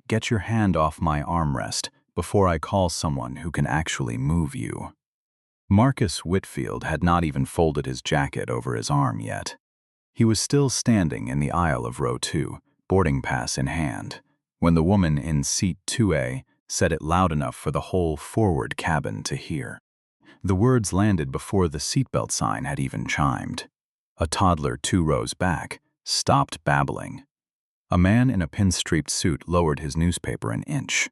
Get your hand off my armrest before I call someone who can actually move you." Marcus Whitfield had not even folded his jacket over his arm yet. He was still standing in the aisle of row 2, boarding pass in hand, when the woman in seat 2A said it loud enough for the whole forward cabin to hear. The words landed before the seatbelt sign had even chimed. A toddler 2 rows back stopped babbling. A man in a pin-streaked suit lowered his newspaper an inch.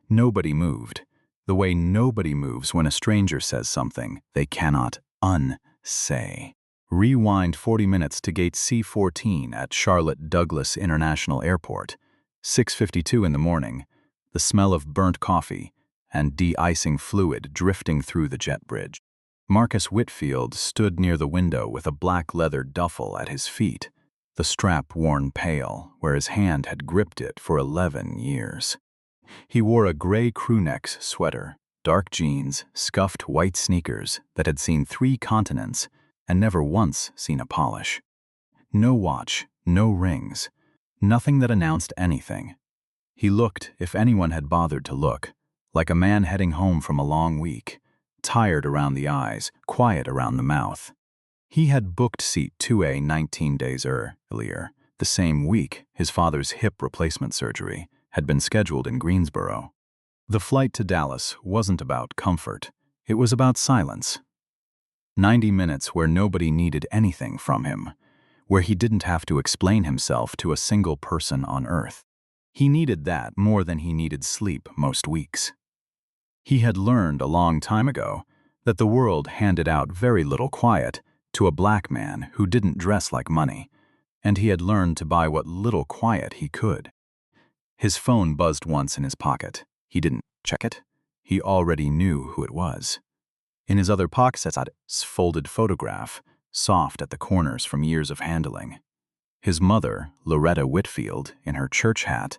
Nobody moved, the way nobody moves when a stranger says something they cannot unsay. Rewind 40 minutes to gate C14 at Charlotte Douglas International Airport. 6:52 in the morning, the smell of burnt coffee and de-icing fluid drifting through the jet bridge. Marcus Whitfield stood near the window with a black leather duffel at his feet, the strap worn pale where his hand had gripped it for 11 years. He wore a gray crewneck sweater, dark jeans, scuffed white sneakers that had seen 3 continents and never once seen a polish. No watch, no rings, nothing that announced anything. He looked, if anyone had bothered to look, like a man heading home from a long week, tired around the eyes, quiet around the mouth. He had booked seat 2A 19 days earlier, the same week his father's hip replacement surgery had been scheduled in Greensboro. The flight to Dallas wasn't about comfort, it was about silence. 90 minutes where nobody needed anything from him, where he didn't have to explain himself to a single person on Earth. He needed that more than he needed sleep most weeks. He had learned a long time ago that the world handed out very little quiet to a black man who didn't dress like money, and he had learned to buy what little quiet he could. His phone buzzed once in his pocket. He didn't check it. He already knew who it was. In his other pocket sat a folded photograph, soft at the corners from years of handling. His mother, Loretta Whitfield, in her church hat,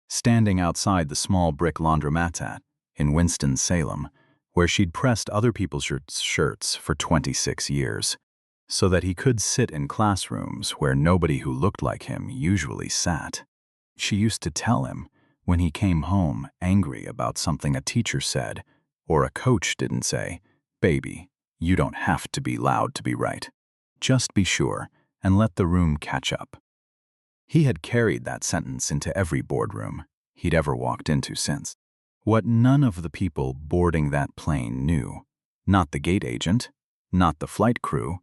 standing outside the small brick laundromat in Winston-Salem, where she'd pressed other people's shirts for 26 years, so that he could sit in classrooms where nobody who looked like him usually sat. She used to tell him, when he came home angry about something a teacher said, or a coach didn't say, "Baby, you don't have to be loud to be right. Just be sure and let the room catch up." He had carried that sentence into every boardroom he'd ever walked into since. What none of the people boarding that plane knew, not the gate agent, not the flight crew,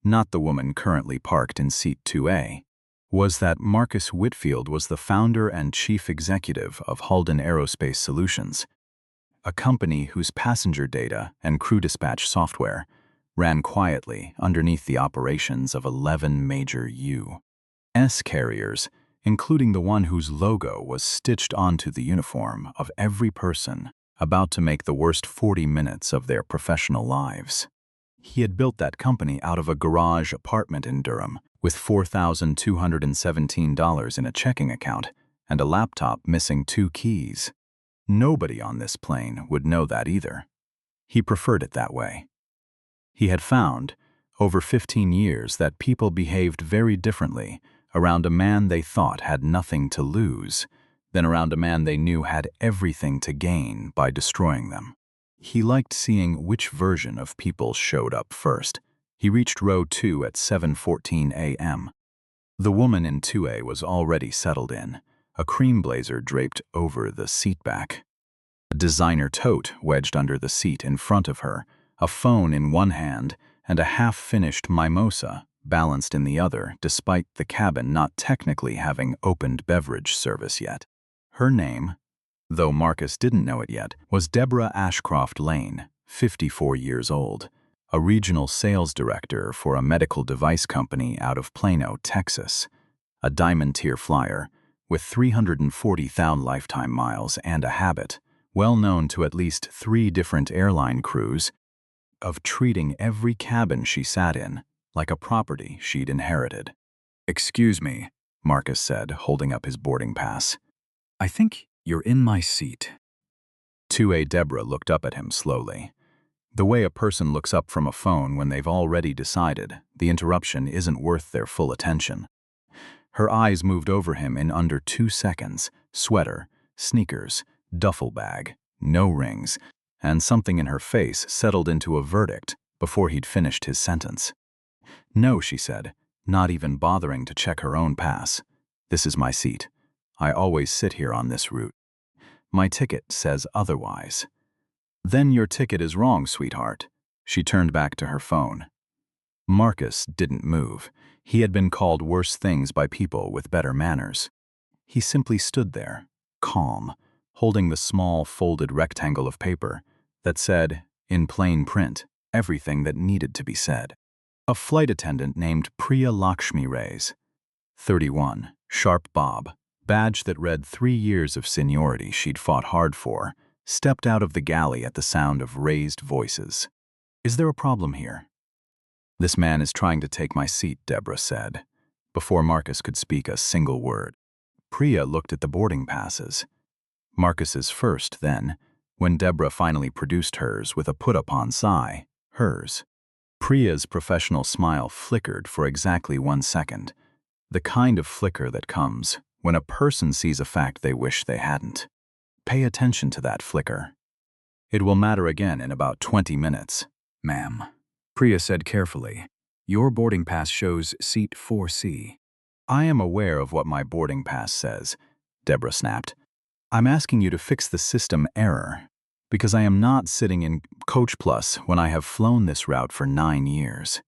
not the woman currently parked in seat 2A, was that Marcus Whitfield was the founder and chief executive of Halden Aerospace Solutions, a company whose passenger data and crew dispatch software ran quietly underneath the operations of 11 major U.S. carriers, including the one whose logo was stitched onto the uniform of every person about to make the worst 40 minutes of their professional lives. He had built that company out of a garage apartment in Durham with $4,217 in a checking account and a laptop missing 2 keys. Nobody on this plane would know that either. He preferred it that way. He had found, over 15 years, that people behaved very differently around a man they thought had nothing to lose than around a man they knew had everything to gain by destroying them. He liked seeing which version of people showed up first. He reached row 2 at 7:14 a.m. The woman in 2A was already settled in, a cream blazer draped over the seatback, a designer tote wedged under the seat in front of her, a phone in one hand, and a half-finished mimosa balanced in the other, despite the cabin not technically having opened beverage service yet. Her name, though Marcus didn't know it yet, was Deborah Ashcroft-Lane, 54 years old, a regional sales director for a medical device company out of Plano, Texas, a diamond-tier flyer with 340,000 lifetime miles and a habit, well known to at least 3 different airline crews, of treating every cabin she sat in like a property she'd inherited. "Excuse me," Marcus said, holding up his boarding pass. "I think you're in my seat." 2A Deborah looked up at him slowly. The way a person looks up from a phone when they've already decided the interruption isn't worth their full attention. Her eyes moved over him in under 2 seconds. Sweater, sneakers, duffel bag, no rings, and something in her face settled into a verdict before he'd finished his sentence. "No," she said, not even bothering to check her own pass. "This is my seat. I always sit here on this route. My ticket says otherwise." "Then your ticket is wrong, sweetheart." She turned back to her phone. Marcus didn't move. He had been called worse things by people with better manners. He simply stood there, calm, holding the small folded rectangle of paper that said, in plain print, everything that needed to be said. A flight attendant named Priya Lakshmi Reyes, 31, sharp bob, badge that read 3 years of seniority she'd fought hard for, stepped out of the galley at the sound of raised voices. "Is there a problem here?" "This man is trying to take my seat," Deborah said, before Marcus could speak a single word. Priya looked at the boarding passes. Marcus's first, then, when Deborah finally produced hers with a put-upon sigh, hers. Priya's professional smile flickered for exactly 1 second, the kind of flicker that comes when a person sees a fact they wish they hadn't. Pay attention to that flicker. "It will matter again in about 20 minutes, ma'am," Priya said carefully. "Your boarding pass shows seat 4C. "I am aware of what my boarding pass says," Deborah snapped. "I'm asking you to fix the system error, because I am not sitting in Coach Plus when I have flown this route for 9 years.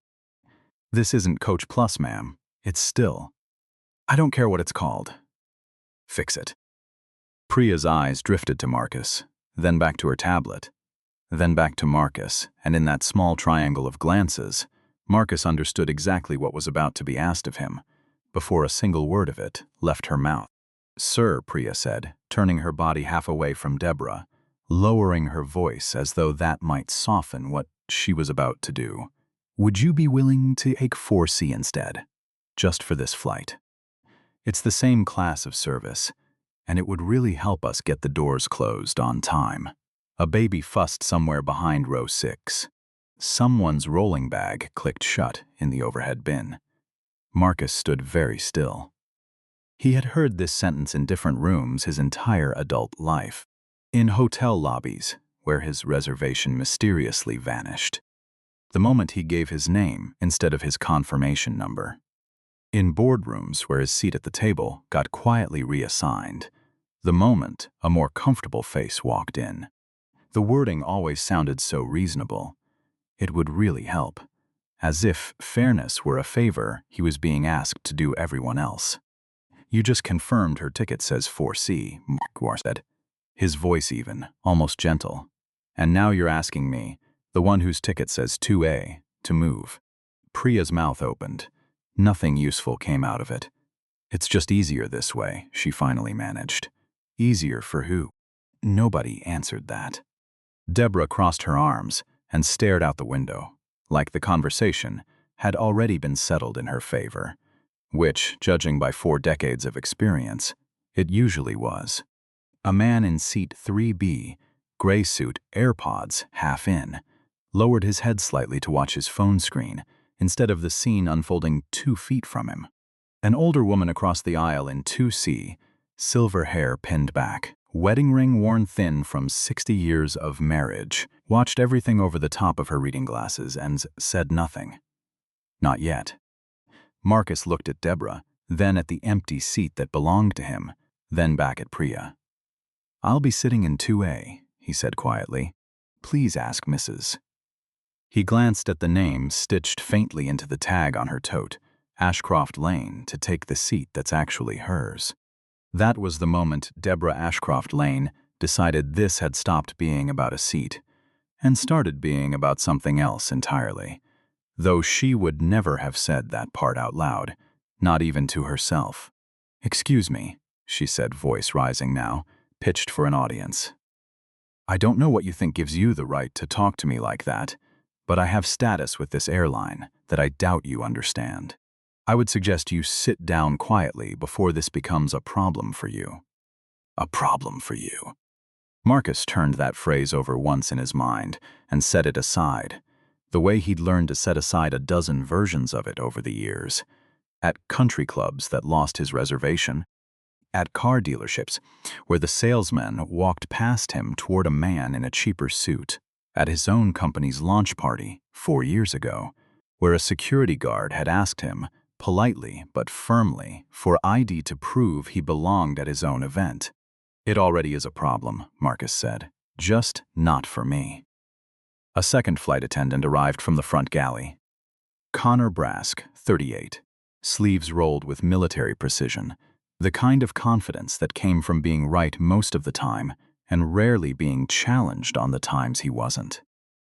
This isn't Coach Plus, ma'am. It's still. I don't care what it's called. Fix it." Priya's eyes drifted to Marcus, then back to her tablet, then back to Marcus, and in that small triangle of glances, Marcus understood exactly what was about to be asked of him, before a single word of it left her mouth. "Sir," Priya said, turning her body half away from Deborah, lowering her voice as though that might soften what she was about to do, "would you be willing to take 4C instead, just for this flight? It's the same class of service, and it would really help us get the doors closed on time." A baby fussed somewhere behind row 6. Someone's rolling bag clicked shut in the overhead bin. Marcus stood very still. He had heard this sentence in different rooms his entire adult life. In hotel lobbies, where his reservation mysteriously vanished. The moment he gave his name instead of his confirmation number. In boardrooms where his seat at the table got quietly reassigned. The moment a more comfortable face walked in. The wording always sounded so reasonable. It would really help. As if fairness were a favor he was being asked to do everyone else. "You just confirmed her ticket says 4C, Marcus said, his voice even, almost gentle. "And now you're asking me, the one whose ticket says 2A, to move." Priya's mouth opened. Nothing useful came out of it. "It's just easier this way," she finally managed. "Easier for who?" Nobody answered that. Deborah crossed her arms and stared out the window, like the conversation had already been settled in her favor, which, judging by 4 decades of experience, it usually was. A man in seat 3B, gray suit, AirPods half in, lowered his head slightly to watch his phone screen instead of the scene unfolding 2 feet from him. An older woman across the aisle in 2C, silver hair pinned back, wedding ring worn thin from 60 years of marriage, watched everything over the top of her reading glasses and said nothing. Not yet. Marcus looked at Deborah, then at the empty seat that belonged to him, then back at Priya. "I'll be sitting in 2A, he said quietly. "Please ask Mrs." He glanced at the name stitched faintly into the tag on her tote, Ashcroft-Lane, to take the seat that's actually hers. That was the moment Deborah Ashcroft-Lane decided this had stopped being about a seat and started being about something else entirely, though she would never have said that part out loud, not even to herself. "Excuse me," she said, voice rising now, pitched for an audience. "I don't know what you think gives you the right to talk to me like that, but I have status with this airline that I doubt you understand. I would suggest you sit down quietly before this becomes a problem for you." A problem for you. Marcus turned that phrase over once in his mind and set it aside, the way he'd learned to set aside a dozen versions of it over the years. at country clubs that lost his reservation, at car dealerships where the salesman walked past him toward a man in a cheaper suit, at his own company's launch party 4 years ago, where a security guard had asked him, politely but firmly, for ID to prove he belonged at his own event. "It already is a problem," Marcus said. "Just not for me." A second flight attendant arrived from the front galley. Connor Brask, 38, sleeves rolled with military precision, the kind of confidence that came from being right most of the time and rarely being challenged on the times he wasn't.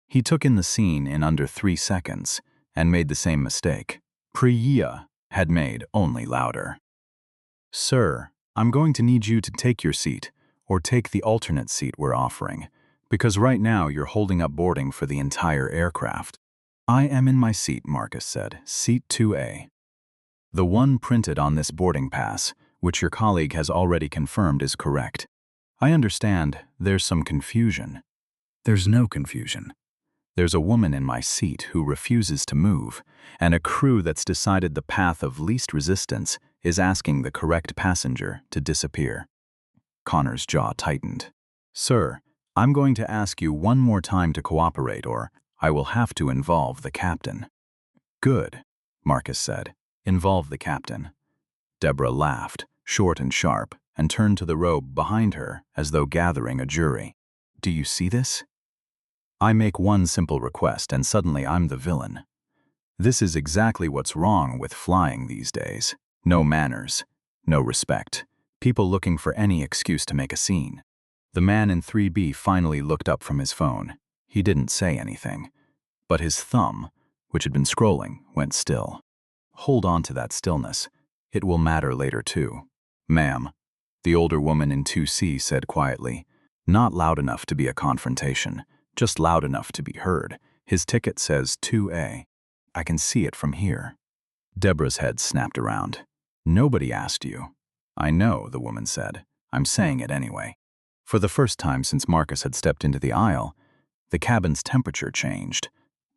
He took in the scene in under 3 seconds and made the same mistake Priya had made, only louder. "Sir, I'm going to need you to take your seat, or take the alternate seat we're offering, because right now you're holding up boarding for the entire aircraft." "I am in my seat," Marcus said. "Seat 2A. The one printed on this boarding pass, which your colleague has already confirmed is correct. I understand there's some confusion." "There's no confusion. There's a woman in my seat who refuses to move, and a crew that's decided the path of least resistance is asking the correct passenger to disappear." Connor's jaw tightened. "Sir, I'm going to ask you one more time to cooperate, or I will have to involve the captain." "Good," Marcus said. "Involve the captain." Deborah laughed, short and sharp, and turned to the row behind her as though gathering a jury. "Do you see this? I make one simple request and suddenly I'm the villain. This is exactly what's wrong with flying these days. No manners, no respect. People looking for any excuse to make a scene." The man in 3B finally looked up from his phone. He didn't say anything, but his thumb, which had been scrolling, went still. "Hold on to that stillness. It will matter later too." "Ma'am," the older woman in 2C said quietly, not loud enough to be a confrontation, just loud enough to be heard. "His ticket says 2A. I can see it from here." Deborah's head snapped around. "Nobody asked you." "I know," the woman said. "I'm saying it anyway." For the first time since Marcus had stepped into the aisle, the cabin's temperature changed,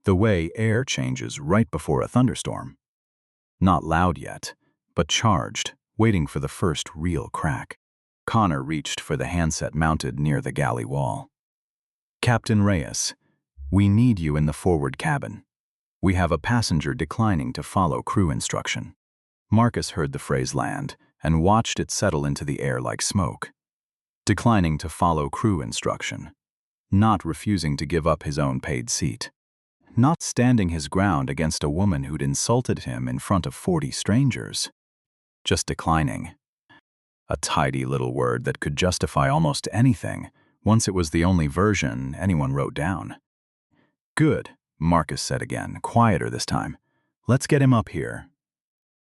the way air changes right before a thunderstorm. Not loud yet, but charged, waiting for the first real crack. Connor reached for the handset mounted near the galley wall. "Captain Reyes, we need you in the forward cabin. We have a passenger declining to follow crew instruction." Marcus heard the phrase land and watched it settle into the air like smoke. Declining to follow crew instruction. Not refusing to give up his own paid seat. Not standing his ground against a woman who'd insulted him in front of 40 strangers. Just declining. A tidy little word that could justify almost anything, once it was the only version anyone wrote down. "Good," Marcus said again, quieter this time. "Let's get him up here."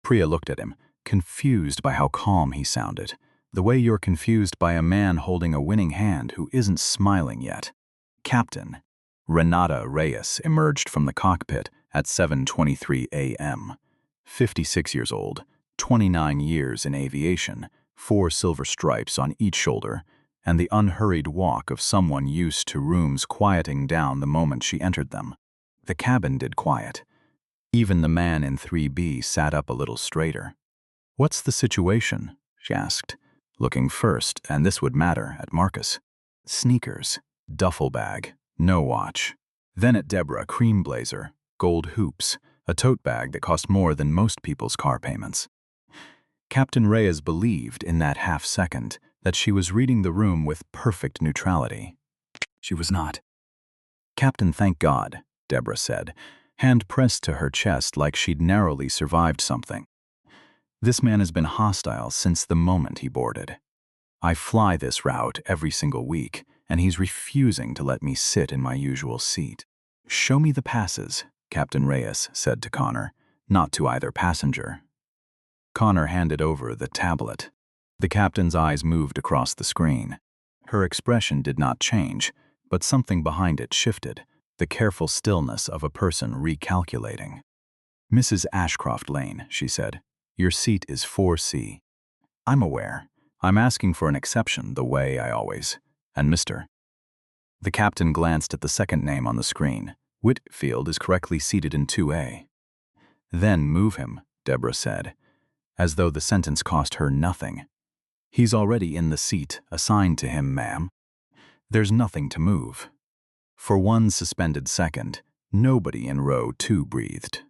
Priya looked at him, confused by how calm he sounded, the way you're confused by a man holding a winning hand who isn't smiling yet. "Captain." Renata Reyes emerged from the cockpit at 7:23 a.m. 56 years old, 29 years in aviation, 4 silver stripes on each shoulder, and the unhurried walk of someone used to rooms quieting down the moment she entered them. The cabin did quiet. Even the man in 3B sat up a little straighter. "What's the situation?" she asked, looking first, and this would matter, at Marcus. Sneakers, duffel bag, no watch. Then at Deborah, cream blazer, gold hoops, a tote bag that cost more than most people's car payments. Captain Reyes believed in that half second that she was reading the room with perfect neutrality. She was not. "Captain, thank God," Deborah said, hand pressed to her chest like she'd narrowly survived something. "This man has been hostile since the moment he boarded. I fly this route every single week, and he's refusing to let me sit in my usual seat." "Show me the passes," Captain Reyes said to Connor, not to either passenger. Connor handed over the tablet. The captain's eyes moved across the screen. Her expression did not change, but something behind it shifted, the careful stillness of a person recalculating. "Mrs. Ashcroft-Lane," she said, "your seat is 4C. I'm aware. I'm asking for an exception the way I always. And Mr." The captain glanced at the second name on the screen. "Whitfield is correctly seated in 2A. Then move him, Deborah said, as though the sentence cost her nothing. "He's already in the seat assigned to him, ma'am. There's nothing to move." For one suspended second, nobody in row 2 breathed.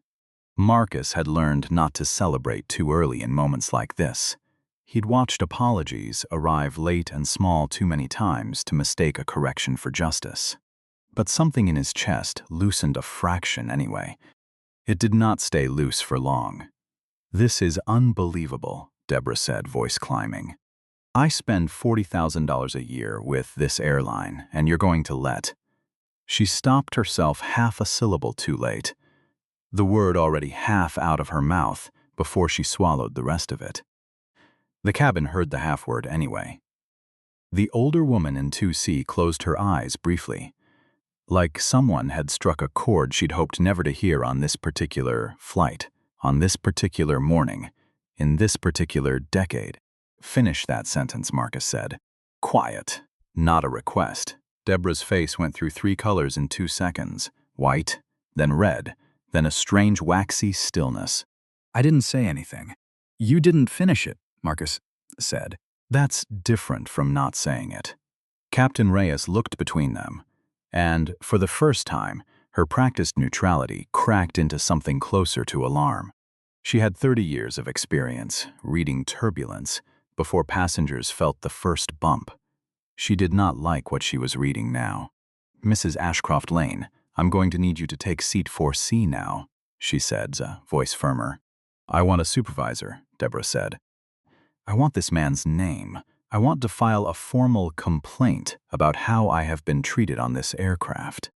Marcus had learned not to celebrate too early in moments like this. He'd watched apologies arrive late and small too many times to mistake a correction for justice. But something in his chest loosened a fraction anyway. It did not stay loose for long. "This is unbelievable," Deborah said, voice climbing. "I spend $40,000 a year with this airline, and you're going to let—" She stopped herself half a syllable too late, the word already half out of her mouth before she swallowed the rest of it. The cabin heard the half-word anyway. The older woman in 2C closed her eyes briefly, like someone had struck a chord she'd hoped never to hear on this particular flight, on this particular morning, in this particular decade. "Finish that sentence," Marcus said. "Quiet." Not a request. Deborah's face went through 3 colors in 2 seconds, white, then red, then a strange waxy stillness. "I didn't say anything." "You didn't finish it," Marcus said. "That's different from not saying it." Captain Reyes looked between them, and, for the first time, her practiced neutrality cracked into something closer to alarm. She had 30 years of experience reading turbulence before passengers felt the first bump. She did not like what she was reading now. "Mrs. Ashcroft-Lane, I'm going to need you to take seat 4C now," she said, voice firmer. "I want a supervisor," Deborah said. "I want this man's name. I want to file a formal complaint about how I have been treated on this aircraft."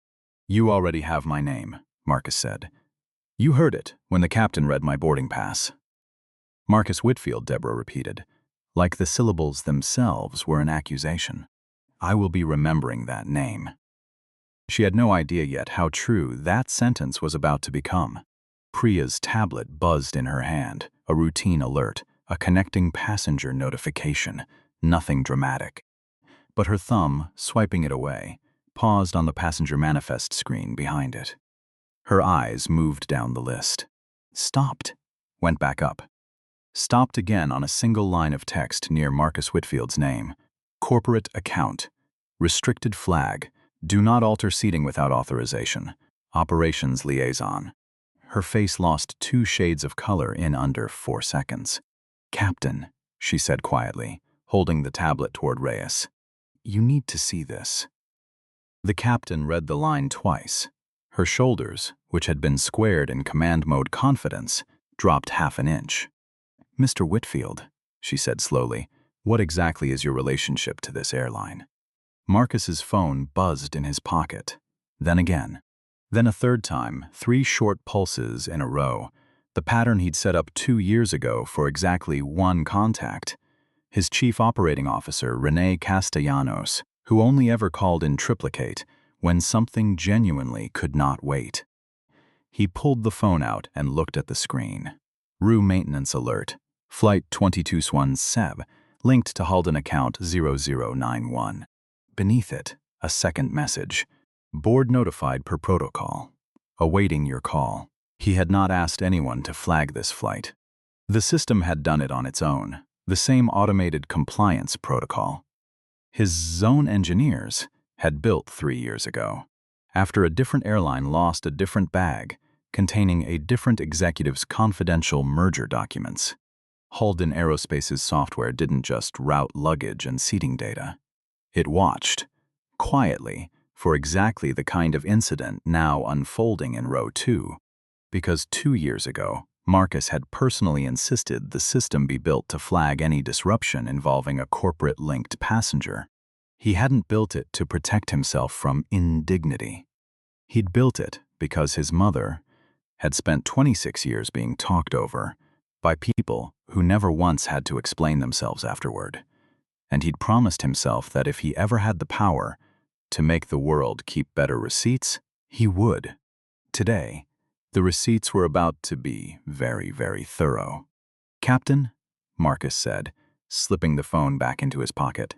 "You already have my name," Marcus said. "You heard it when the captain read my boarding pass." "Marcus Whitfield," Deborah repeated, like the syllables themselves were an accusation. "I will be remembering that name." She had no idea yet how true that sentence was about to become. Priya's tablet buzzed in her hand, a routine alert, a connecting passenger notification, nothing dramatic. But her thumb, swiping it away, paused on the passenger manifest screen behind it. Her eyes moved down the list. Stopped. Went back up. Stopped again on a single line of text near Marcus Whitfield's name. "Corporate account. Restricted flag. Do not alter seating without authorization. Operations liaison." Her face lost 2 shades of color in under 4 seconds. "Captain," she said quietly, holding the tablet toward Reyes. "You need to see this." The captain read the line twice. Her shoulders, which had been squared in command mode confidence, dropped half an inch. "Mr. Whitfield," she said slowly, "what exactly is your relationship to this airline?" Marcus's phone buzzed in his pocket. Then again. Then a third time, 3 short pulses in a row, the pattern he'd set up 2 years ago for exactly 1 contact. His chief operating officer, Renee Castellanos, who only ever called in triplicate when something genuinely could not wait. He pulled the phone out and looked at the screen. "Rue maintenance alert. Flight 22 Swan Seb, linked to Halden account 0091. Beneath it, a second message. "Board notified per protocol. Awaiting your call." He had not asked anyone to flag this flight. The system had done it on its own, the same automated compliance protocol. His zone engineers had built 3 years ago, after a different airline lost a different bag containing a different executive's confidential merger documents. Halden Aerospace's software didn't just route luggage and seating data. It watched, quietly, for exactly the kind of incident now unfolding in row 2, because 2 years ago, Marcus had personally insisted the system be built to flag any disruption involving a corporate-linked passenger. He hadn't built it to protect himself from indignity. He'd built it because his mother had spent 26 years being talked over by people who never once had to explain themselves afterward. And he'd promised himself that if he ever had the power to make the world keep better receipts, he would. Today, the receipts were about to be very, very thorough. "Captain," Marcus said, slipping the phone back into his pocket,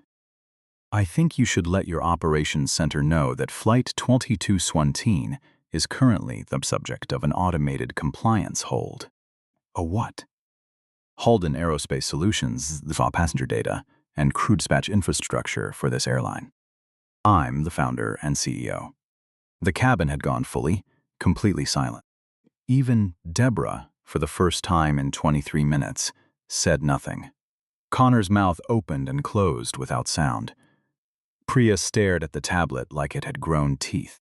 "I think you should let your operations center know that Flight 22 Swanteen is currently the subject of an automated compliance hold." A what? Halden Aerospace Solutions, the passenger data and crew dispatch infrastructure for this airline. I'm the founder and CEO. The cabin had gone completely silent. Even Deborah, for the first time in 23 minutes, said nothing. Connor's mouth opened and closed without sound. Priya stared at the tablet like it had grown teeth.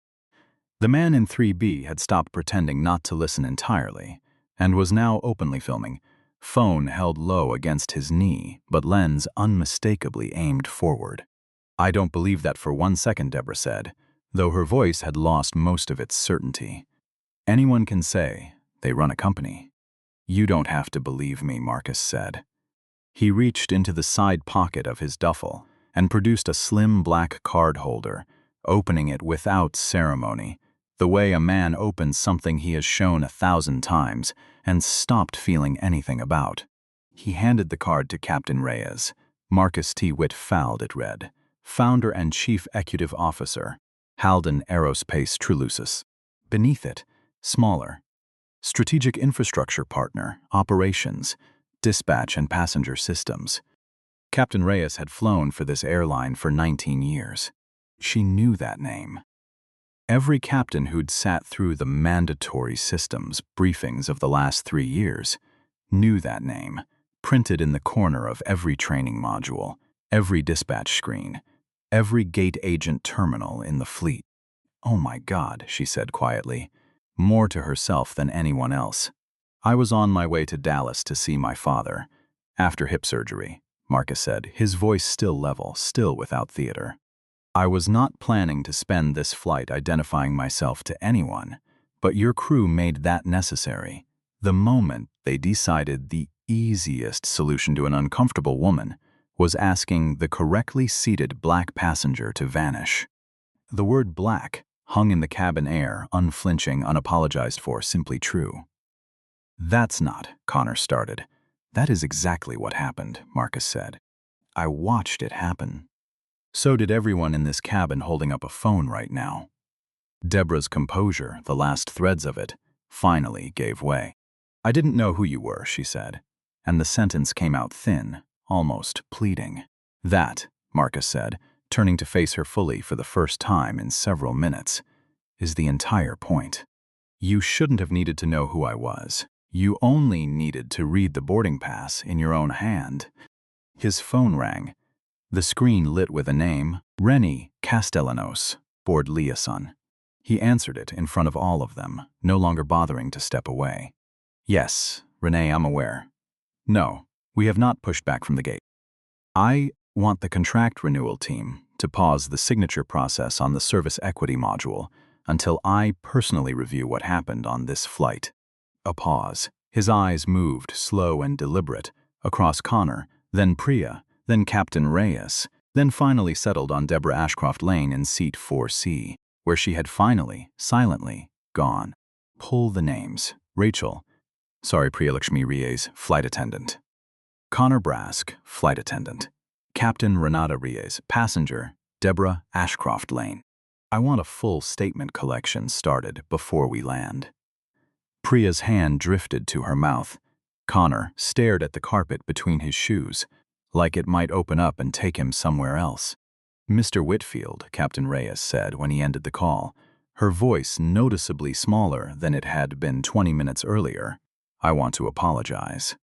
The man in 3B had stopped pretending not to listen entirely and was now openly filming, phone held low against his knee, but lens unmistakably aimed forward. I don't believe that for 1 second, Deborah said, though her voice had lost most of its certainty. Anyone can say they run a company. You don't have to believe me, Marcus said. He reached into the side pocket of his duffel and produced a slim black card holder, opening it without ceremony, the way a man opens something he has shown 1,000 times and stopped feeling anything about. He handed the card to Captain Reyes. Marcus T. Whitfield, it read, Founder and Chief Executive Officer, Halden Aerospace Trulusus. Beneath it, smaller, Strategic Infrastructure Partner, Operations, Dispatch and Passenger Systems. Captain Reyes had flown for this airline for 19 years. She knew that name. Every captain who'd sat through the mandatory systems briefings of the last 3 years knew that name, printed in the corner of every training module, every dispatch screen, every gate agent terminal in the fleet. Oh my God, she said quietly, more to herself than anyone else. I was on my way to Dallas to see my father. After hip surgery, Marcus said, his voice still level, still without theater. I was not planning to spend this flight identifying myself to anyone, but your crew made that necessary. The moment they decided the easiest solution to an uncomfortable woman was asking the correctly seated black passenger to vanish. The word black hung in the cabin air, unflinching, unapologized for, simply true. That's not, Connor started. That is exactly what happened, Marcus said. I watched it happen. So did everyone in this cabin holding up a phone right now. Deborah's composure, the last threads of it, finally gave way. I didn't know who you were, she said, and the sentence came out thin, almost pleading. That, Marcus said, turning to face her fully for the first time in several minutes, is the entire point. You shouldn't have needed to know who I was. You only needed to read the boarding pass in your own hand. His phone rang. The screen lit with a name, Rennie Castellanos, board liaison. He answered it in front of all of them, no longer bothering to step away. Yes, Renee, I'm aware. No, we have not pushed back from the gate. I want the contract renewal team to pause the signature process on the service equity module until I personally review what happened on this flight. A pause. His eyes moved, slow and deliberate, across Connor, then Priya, then Captain Reyes, then finally settled on Deborah Ashcroft-Lane in seat 4C, where she had finally, silently, gone. Pull the names. Rachel. Sorry, Priya Lakshmi Reyes, flight attendant. Connor Brask, flight attendant. Captain Renata Reyes, passenger, Deborah Ashcroft-Lane. I want a full statement collection started before we land. Priya's hand drifted to her mouth. Connor stared at the carpet between his shoes, like it might open up and take him somewhere else. Mr. Whitfield, Captain Reyes said when he ended the call, her voice noticeably smaller than it had been 20 minutes earlier. I want to apologize.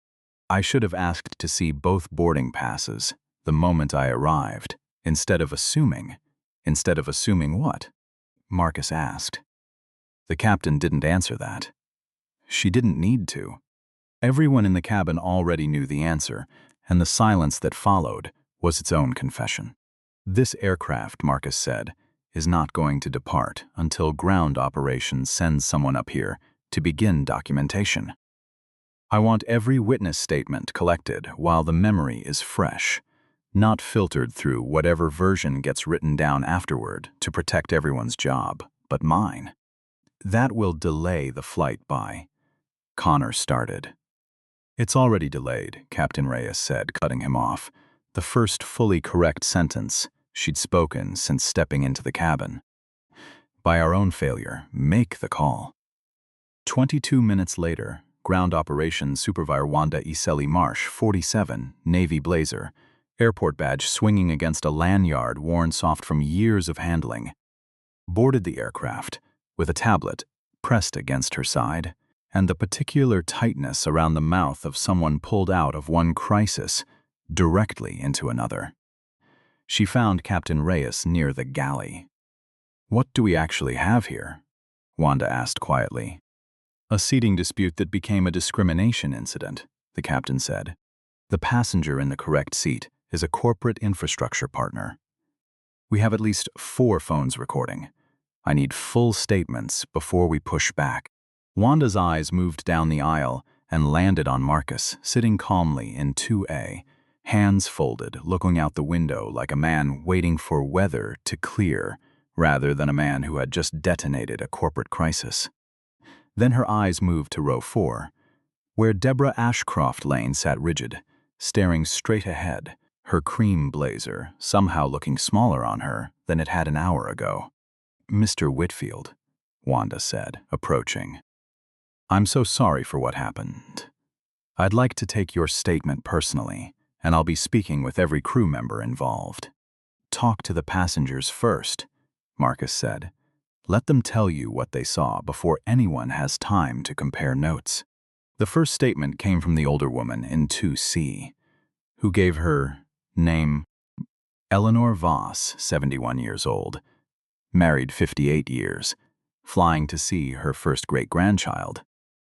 I should have asked to see both boarding passes the moment I arrived, instead of assuming. Instead of assuming what? Marcus asked. The captain didn't answer that. She didn't need to. Everyone in the cabin already knew the answer, and the silence that followed was its own confession. This aircraft, Marcus said, is not going to depart until ground operations sends someone up here to begin documentation. I want every witness statement collected while the memory is fresh, not filtered through whatever version gets written down afterward to protect everyone's job, but mine. That will delay the flight by. Connor started. It's already delayed, Captain Reyes said, cutting him off, the first fully correct sentence she'd spoken since stepping into the cabin. By our own failure, make the call. 22 minutes later, Ground Operations Supervisor Wanda Iseli Marsh, 47, Navy blazer, airport badge swinging against a lanyard worn soft from years of handling. Boarded the aircraft, with a tablet pressed against her side, and the particular tightness around the mouth of someone pulled out of one crisis directly into another. She found Captain Reyes near the galley. "What do we actually have here?" Wanda asked quietly. "A seating dispute that became a discrimination incident," the captain said. "The passenger in the correct seat is a corporate infrastructure partner. We have at least 4 phones recording. I need full statements before we push back." Wanda's eyes moved down the aisle and landed on Marcus, sitting calmly in 2A, hands folded, looking out the window like a man waiting for weather to clear, rather than a man who had just detonated a corporate crisis. Then her eyes moved to row 4, where Deborah Ashcroft-Lane sat rigid, staring straight ahead, her cream blazer somehow looking smaller on her than it had an hour ago. "Mr. Whitfield," Wanda said, approaching. "I'm so sorry for what happened. I'd like to take your statement personally, and I'll be speaking with every crew member involved." "Talk to the passengers first," Marcus said. "Let them tell you what they saw before anyone has time to compare notes." The first statement came from the older woman in 2C, who gave her name: Eleanor Voss, 71 years old, married 58 years, flying to see her first great-grandchild,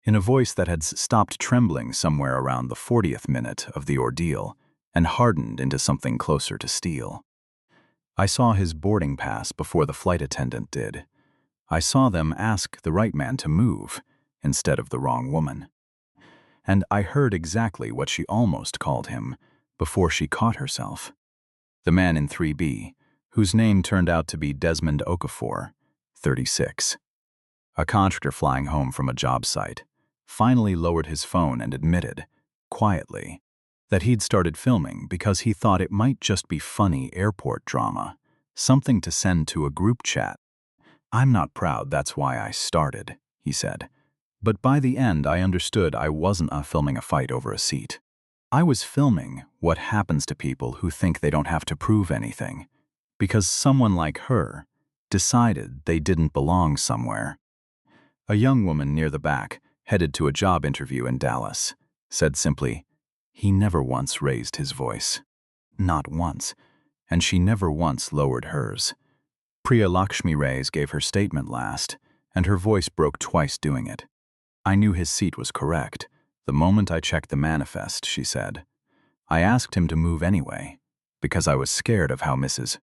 in a voice that had stopped trembling somewhere around the 40th minute of the ordeal and hardened into something closer to steel. "I saw his boarding pass before the flight attendant did. I saw them ask the right man to move instead of the wrong woman. And I heard exactly what she almost called him before she caught herself. The man in 3B, whose name turned out to be Desmond Okafor, 36. A contractor flying home from a job site, finally lowered his phone and admitted, quietly, that he'd started filming because he thought it might just be funny airport drama, something to send to a group chat. "I'm not proud that's why I started," he said. "But by the end I understood I wasn't filming a fight over a seat. I was filming what happens to people who think they don't have to prove anything, because someone like her decided they didn't belong somewhere." A young woman near the back, headed to a job interview in Dallas, said simply, "He never once raised his voice. Not once. And she never once lowered hers." Priya Lakshmi Reyes gave her statement last, and her voice broke twice doing it. "I knew his seat was correct the moment I checked the manifest," she said. "I asked him to move anyway, because I was scared of how Mrs.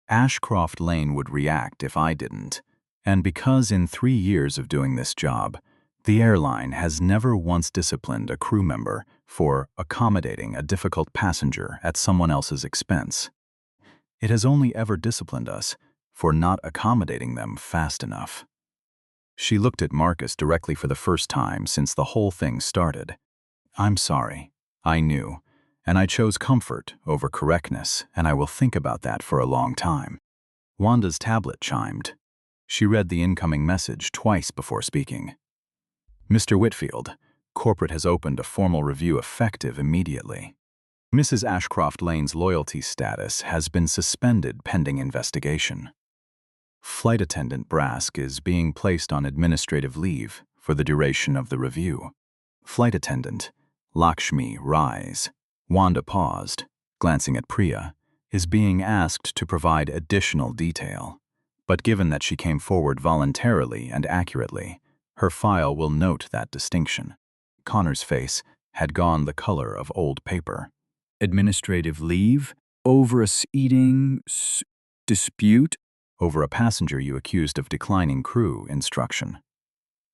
Ashcroft-Lane would react if I didn't, and because in 3 years of doing this job, the airline has never once disciplined a crew member for accommodating a difficult passenger at someone else's expense. It has only ever disciplined us for not accommodating them fast enough." She looked at Marcus directly for the first time since the whole thing started. "I'm sorry. I knew, and I chose comfort over correctness, and I will think about that for a long time." Wanda's tablet chimed. She read the incoming message twice before speaking. "Mr. Whitfield, corporate has opened a formal review effective immediately. Mrs. Ashcroft-Lane's loyalty status has been suspended pending investigation. Flight attendant Brask is being placed on administrative leave for the duration of the review. Flight attendant Lakshmi Rise." Wanda paused, glancing at Priya, "is being asked to provide additional detail. But given that she came forward voluntarily and accurately, her file will note that distinction." Connor's face had gone the color of old paper. Administrative leave? Over a seating dispute? "Over a passenger you accused of declining crew instruction,"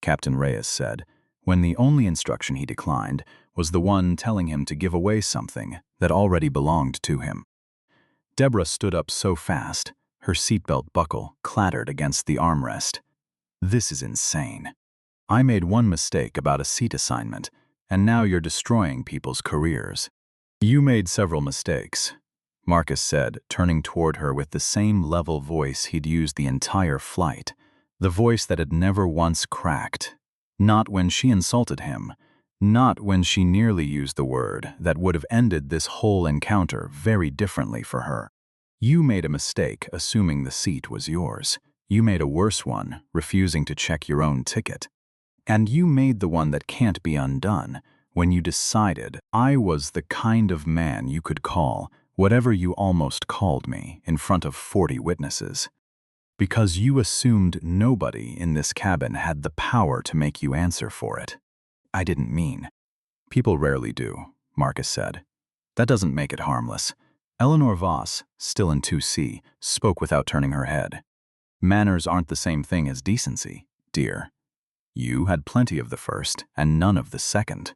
Captain Reyes said, when the only instruction he declined was the one telling him to give away something that already belonged to him. Deborah stood up so fast, her seatbelt buckle clattered against the armrest. "This is insane. I made one mistake about a seat assignment, and now you're destroying people's careers." "You made several mistakes," Marcus said, turning toward her with the same level voice he'd used the entire flight, the voice that had never once cracked. Not when she insulted him, Not when she nearly used the word that would have ended this whole encounter very differently for her. You made a mistake assuming the seat was yours. You made a worse one, refusing to check your own ticket. And you made the one that can't be undone when you decided I was the kind of man you could call whatever you almost called me in front of 40 witnesses. Because you assumed nobody in this cabin had the power to make you answer for it. I didn't mean. People rarely do, Marcus said. That doesn't make it harmless. Eleanor Voss, still in 2C, spoke without turning her head. Manners aren't the same thing as decency, dear. You had plenty of the first and none of the second.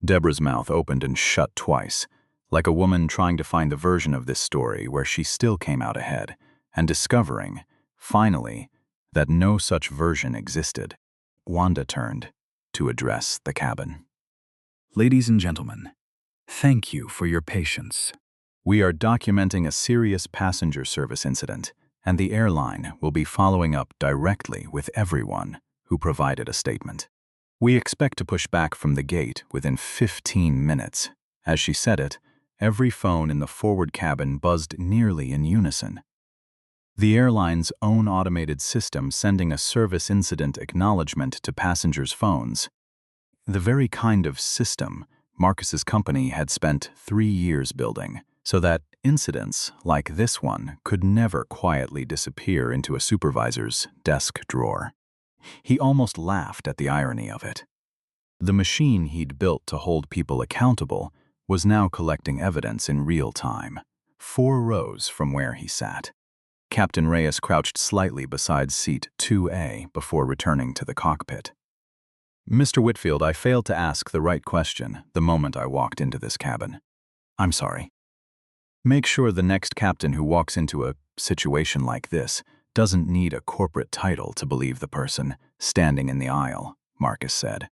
Deborah's mouth opened and shut twice, like a woman trying to find the version of this story where she still came out ahead, and discovering, finally, that no such version existed. Wanda turned to address the cabin. Ladies and gentlemen, thank you for your patience. We are documenting a serious passenger service incident, and the airline will be following up directly with everyone who provided a statement. We expect to push back from the gate within 15 minutes. As she said it, every phone in the forward cabin buzzed nearly in unison. The airline's own automated system sending a service incident acknowledgement to passengers' phones. The very kind of system Marcus's company had spent 3 years building, so that incidents like this one could never quietly disappear into a supervisor's desk drawer. He almost laughed at the irony of it. The machine he'd built to hold people accountable was now collecting evidence in real time, 4 rows from where he sat. Captain Reyes crouched slightly beside seat 2A before returning to the cockpit. Mr. Whitfield, I failed to ask the right question the moment I walked into this cabin. I'm sorry. Make sure the next captain who walks into a situation like this doesn't need a corporate title to believe the person standing in the aisle, Marcus said.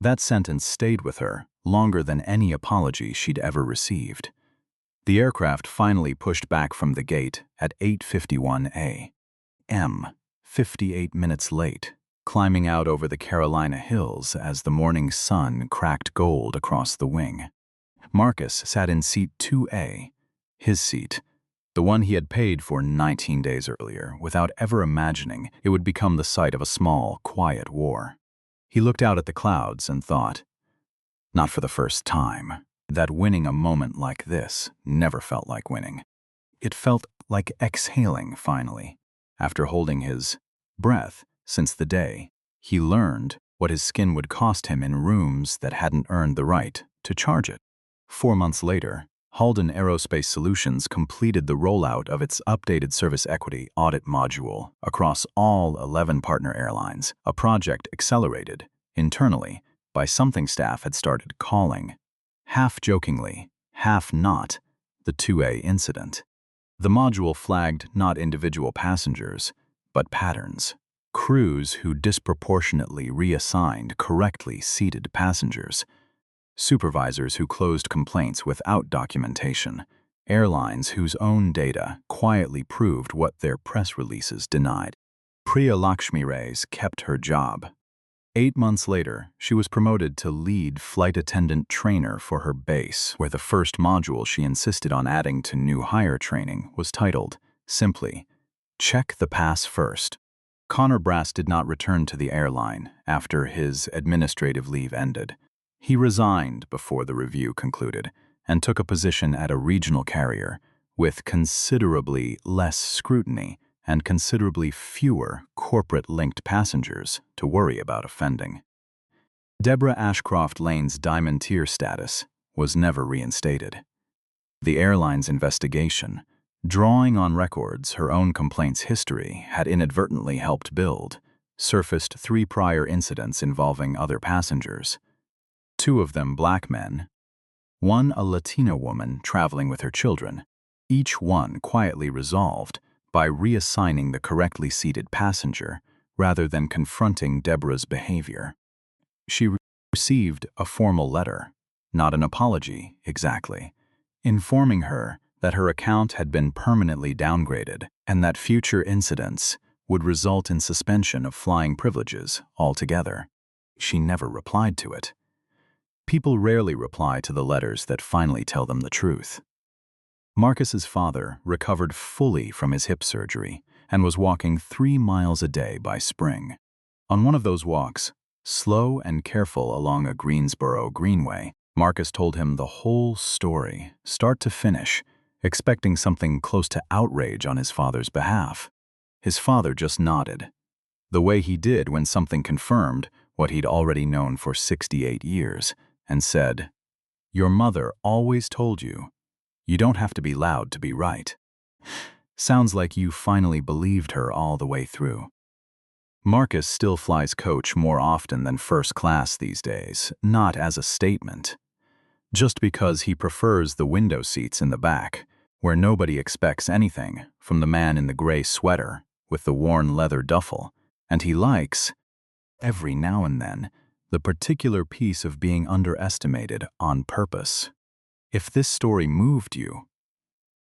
That sentence stayed with her longer than any apology she'd ever received. The aircraft finally pushed back from the gate at 8:51 a.m., 58 minutes late, climbing out over the Carolina hills as the morning sun cracked gold across the wing. Marcus sat in seat 2A, his seat, the one he had paid for 19 days earlier, without ever imagining it would become the site of a small, quiet war. He looked out at the clouds and thought, not for the first time, that winning a moment like this never felt like winning. It felt like exhaling, finally, after holding his breath since the day he learned what his skin would cost him in rooms that hadn't earned the right to charge it. 4 months later, Halden Aerospace Solutions completed the rollout of its updated service equity audit module across all 11 partner airlines, a project accelerated, internally, by something staff had started calling, half-jokingly, half-not, the 2A incident. The module flagged not individual passengers, but patterns. Crews who disproportionately reassigned correctly seated passengers. Supervisors who closed complaints without documentation. Airlines whose own data quietly proved what their press releases denied. Priya Lakshmi Reyes kept her job. 8 months later, she was promoted to lead flight attendant trainer for her base, where the first module she insisted on adding to new hire training was titled, simply, Check the Pass First. Connor Brass did not return to the airline after his administrative leave ended. He resigned before the review concluded and took a position at a regional carrier with considerably less scrutiny and considerably fewer corporate-linked passengers to worry about offending. Deborah Ashcroft-Lane's diamond tier status was never reinstated. The airline's investigation, drawing on records her own complaints history had inadvertently helped build, surfaced 3 prior incidents involving other passengers. 2 of them black men, 1 a Latina woman traveling with her children, each one quietly resolved by reassigning the correctly seated passenger rather than confronting Deborah's behavior. She received a formal letter, not an apology exactly, informing her that her account had been permanently downgraded and that future incidents would result in suspension of flying privileges altogether. She never replied to it. People rarely reply to the letters that finally tell them the truth. Marcus's father recovered fully from his hip surgery and was walking 3 miles a day by spring. On one of those walks, slow and careful along a Greensboro greenway, Marcus told him the whole story, start to finish, expecting something close to outrage on his father's behalf. His father just nodded, the way he did when something confirmed what he'd already known for 68 years, and said, "Your mother always told you, you don't have to be loud to be right." Sounds like you finally believed her all the way through. Marcus still flies coach more often than first class these days, not as a statement. Just because he prefers the window seats in the back, where nobody expects anything from the man in the gray sweater with the worn leather duffel, and he likes, every now and then, the particular piece of being underestimated on purpose. If this story moved you,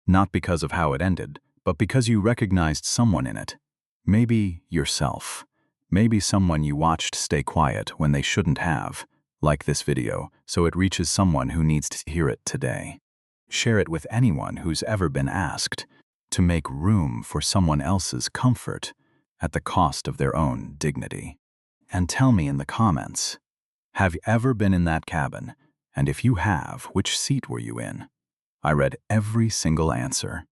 not because of how it ended, but because you recognized someone in it, maybe yourself, maybe someone you watched stay quiet when they shouldn't have, like this video so it reaches someone who needs to hear it today. Share it with anyone who's ever been asked to make room for someone else's comfort at the cost of their own dignity. And tell me in the comments, have you ever been in that cabin? And if you have, which seat were you in? I read every single answer.